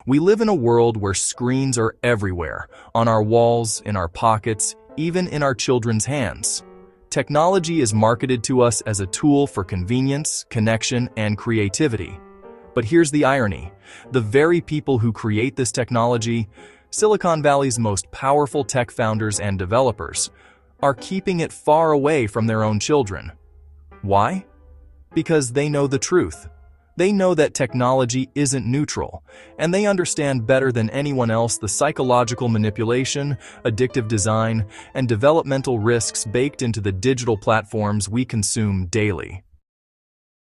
We live in a world where screens are everywhere, on our walls, in our pockets, even in our children's hands. Technology is marketed to us as a tool for convenience, connection, and creativity. But here's the irony. The very people who create this technology, Silicon Valley's most powerful tech founders and developers, are keeping it far away from their own children. Why? Because they know the truth. They know that technology isn't neutral, and they understand better than anyone else the psychological manipulation, addictive design, and developmental risks baked into the digital platforms we consume daily.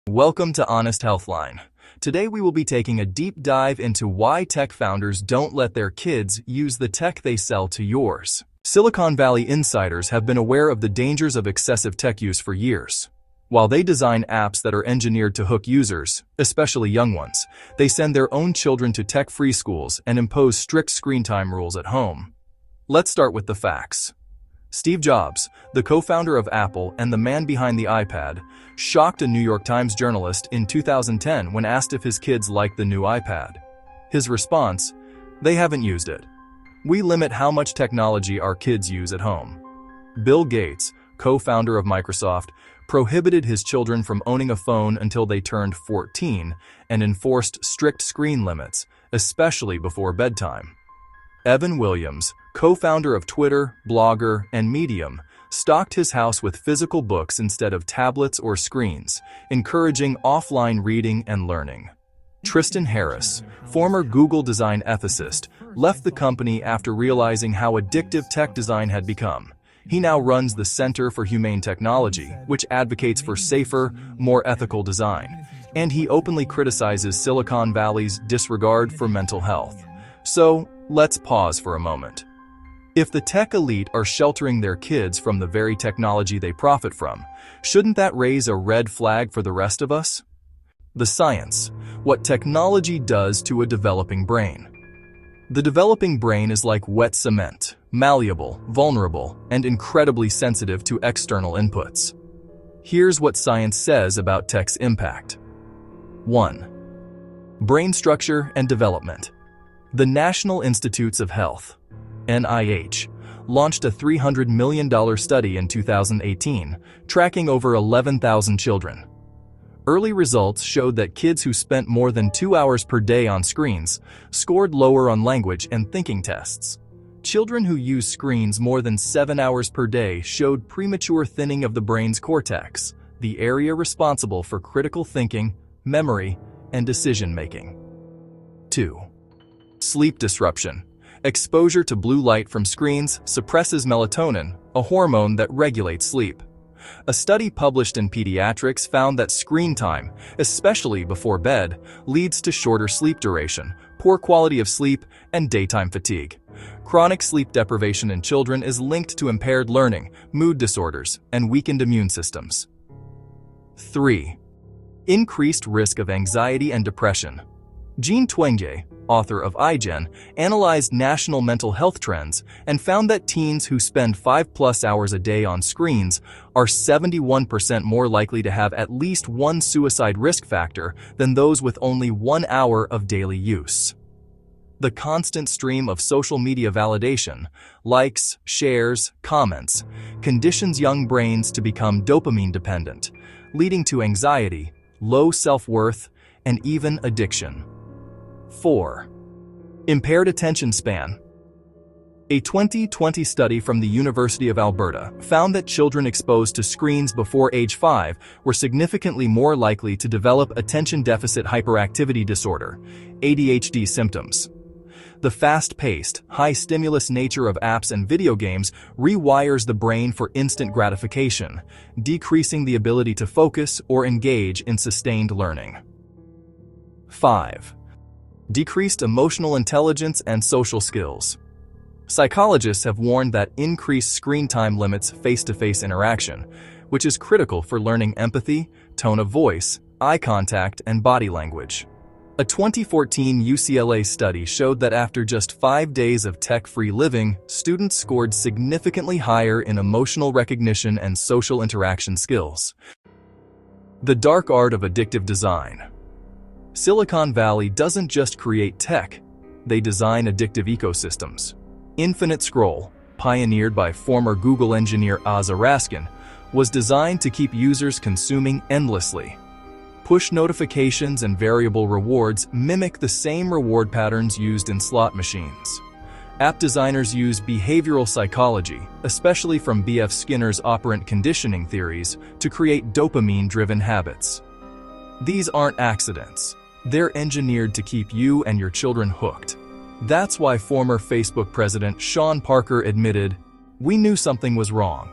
Welcome to Honest Healthline. Today we will be taking a deep dive into why tech founders don't let their kids use the tech they sell to yours. Silicon Valley insiders have been aware of the dangers of excessive tech use for years. While they design apps that are engineered to hook users, especially young ones, they send their own children to tech-free schools and impose strict screen time rules at home. Let's start with the facts. Steve Jobs, the co-founder of Apple and the man behind the iPad, shocked a New York Times journalist in 2010 when asked if his kids liked the new iPad. His response: "They haven't used it. We limit how much technology our kids use at home." Bill Gates, co-founder of Microsoft, prohibited his children from owning a phone until they turned 14 and enforced strict screen limits, especially before bedtime. Evan Williams, co-founder of Twitter, Blogger, and Medium, stocked his house with physical books instead of tablets or screens, encouraging offline reading and learning. Tristan Harris, former Google design ethicist, left the company after realizing how addictive tech design had become. He now runs the Center for Humane Technology, which advocates for safer, more ethical design, and he openly criticizes Silicon Valley's disregard for mental health. So, let's pause for a moment. If the tech elite are sheltering their kids from the very technology they profit from, shouldn't that raise a red flag for the rest of us? The science: what technology does to a developing brain. The developing brain is like wet cement, malleable, vulnerable, and incredibly sensitive to external inputs. Here's what science says about tech's impact. 1. Brain structure and development. The National Institutes of Health, NIH, launched a $300 million study in 2018, tracking over 11,000 children. Early results showed that kids who spent more than 2 hours per day on screens scored lower on language and thinking tests. Children who used screens more than 7 hours per day showed premature thinning of the brain's cortex, the area responsible for critical thinking, memory, and decision-making. 2. Sleep disruption. Exposure to blue light from screens suppresses melatonin, a hormone that regulates sleep. A study published in Pediatrics found that screen time, especially before bed, leads to shorter sleep duration, poor quality of sleep, and daytime fatigue. Chronic sleep deprivation in children is linked to impaired learning, mood disorders, and weakened immune systems. 3. Increased risk of anxiety and depression. Jean Twenge, author of iGen, analyzed national mental health trends and found that teens who spend 5+ hours a day on screens are 71% more likely to have at least one suicide risk factor than those with only 1 hour of daily use. The constant stream of social media validation, likes, shares, comments, conditions young brains to become dopamine dependent, leading to anxiety, low self-worth, and even addiction. 4. Impaired attention span. A 2020 study from the University of Alberta found that children exposed to screens before age 5 were significantly more likely to develop attention deficit hyperactivity disorder, ADHD symptoms. The fast-paced, high-stimulus nature of apps and video games rewires the brain for instant gratification, decreasing the ability to focus or engage in sustained learning. 5. Decreased emotional intelligence and social skills. Psychologists have warned that increased screen time limits face-to-face interaction, which is critical for learning empathy, tone of voice, eye contact, and body language. A 2014 UCLA study showed that after just 5 days of tech-free living, students scored significantly higher in emotional recognition and social interaction skills. The dark art of addictive design. Silicon Valley doesn't just create tech, they design addictive ecosystems. Infinite Scroll, pioneered by former Google engineer Oz Raskin, was designed to keep users consuming endlessly. Push notifications and variable rewards mimic the same reward patterns used in slot machines. App designers use behavioral psychology, especially from B.F. Skinner's operant conditioning theories, to create dopamine-driven habits. These aren't accidents. They're engineered to keep you and your children hooked. That's why former Facebook president Sean Parker admitted, "We knew something was wrong.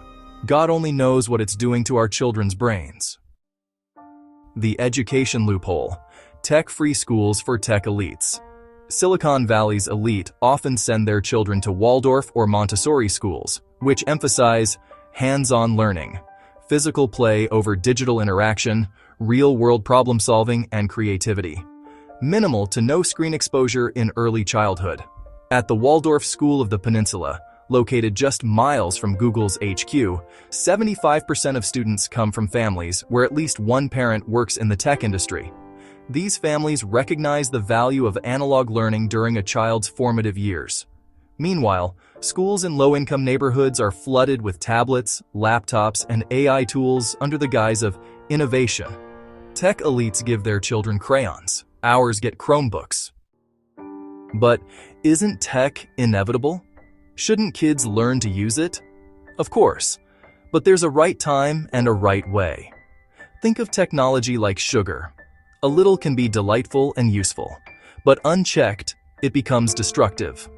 God only knows what it's doing to our children's brains." The education loophole: tech-free schools for tech elites. Silicon Valley's elite often send their children to Waldorf or Montessori schools, which emphasize hands-on learning, physical play over digital interaction, real-world problem-solving, and creativity. Minimal to no screen exposure in early childhood. At the Waldorf School of the Peninsula, located just miles from Google's HQ, 75% of students come from families where at least one parent works in the tech industry. These families recognize the value of analog learning during a child's formative years. Meanwhile, schools in low-income neighborhoods are flooded with tablets, laptops, and AI tools under the guise of innovation. Tech elites give their children crayons. Ours get Chromebooks. But isn't tech inevitable? Shouldn't kids learn to use it? Of course, but there's a right time and a right way. Think of technology like sugar. A little can be delightful and useful, but unchecked, it becomes destructive.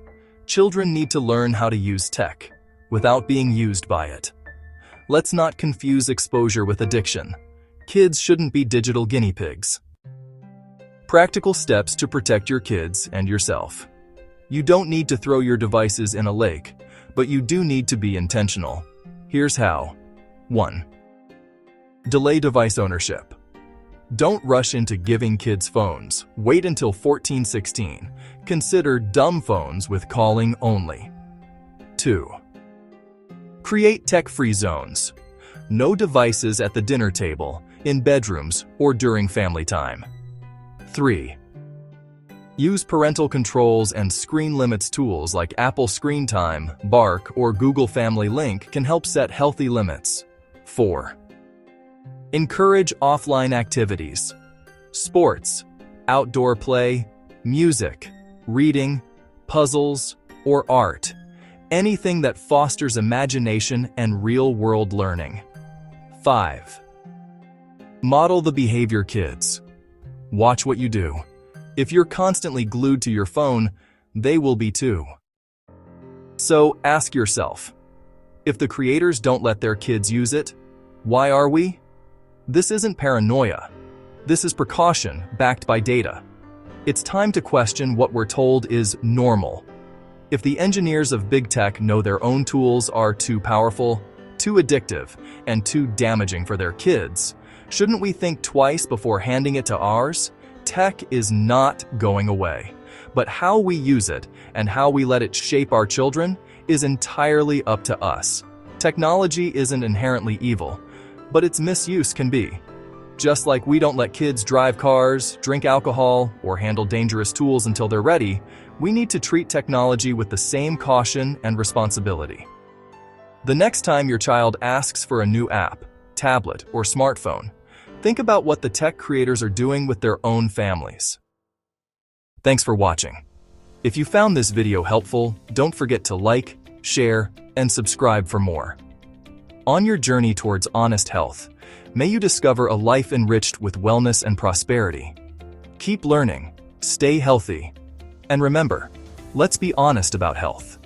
Children need to learn how to use tech without being used by it. Let's not confuse exposure with addiction. Kids shouldn't be digital guinea pigs. Practical steps to protect your kids and yourself. You don't need to throw your devices in a lake, but you do need to be intentional. Here's how. 1. Delay device ownership. Don't rush into giving kids phones. Wait until 14-16. Consider dumb phones with calling only. 2. Create tech-free zones. No devices at the dinner table, in bedrooms, or during family time. 3. Use parental controls and screen limits tools like Apple Screen Time, Bark, or Google Family Link can help set healthy limits. 4. Encourage offline activities. Sports, outdoor play, music, reading, puzzles, or art. Anything that fosters imagination and real-world learning. 5. Model the behavior kids. Watch what you do. If you're constantly glued to your phone, they will be too. So ask yourself, if the creators don't let their kids use it, why are we? This isn't paranoia. This is precaution backed by data. It's time to question what we're told is normal. If the engineers of big tech know their own tools are too powerful, too addictive, and too damaging for their kids, shouldn't we think twice before handing it to ours? Tech is not going away, but how we use it and how we let it shape our children is entirely up to us. Technology isn't inherently evil, but its misuse can be. Just like we don't let kids drive cars, drink alcohol, or handle dangerous tools until they're ready, we need to treat technology with the same caution and responsibility. The next time your child asks for a new app, tablet, or smartphone, think about what the tech creators are doing with their own families. Thanks for watching. If you found this video helpful, don't forget to like, share, and subscribe for more. On your journey towards honest health, may you discover a life enriched with wellness and prosperity. Keep learning, stay healthy, and remember, let's be honest about health.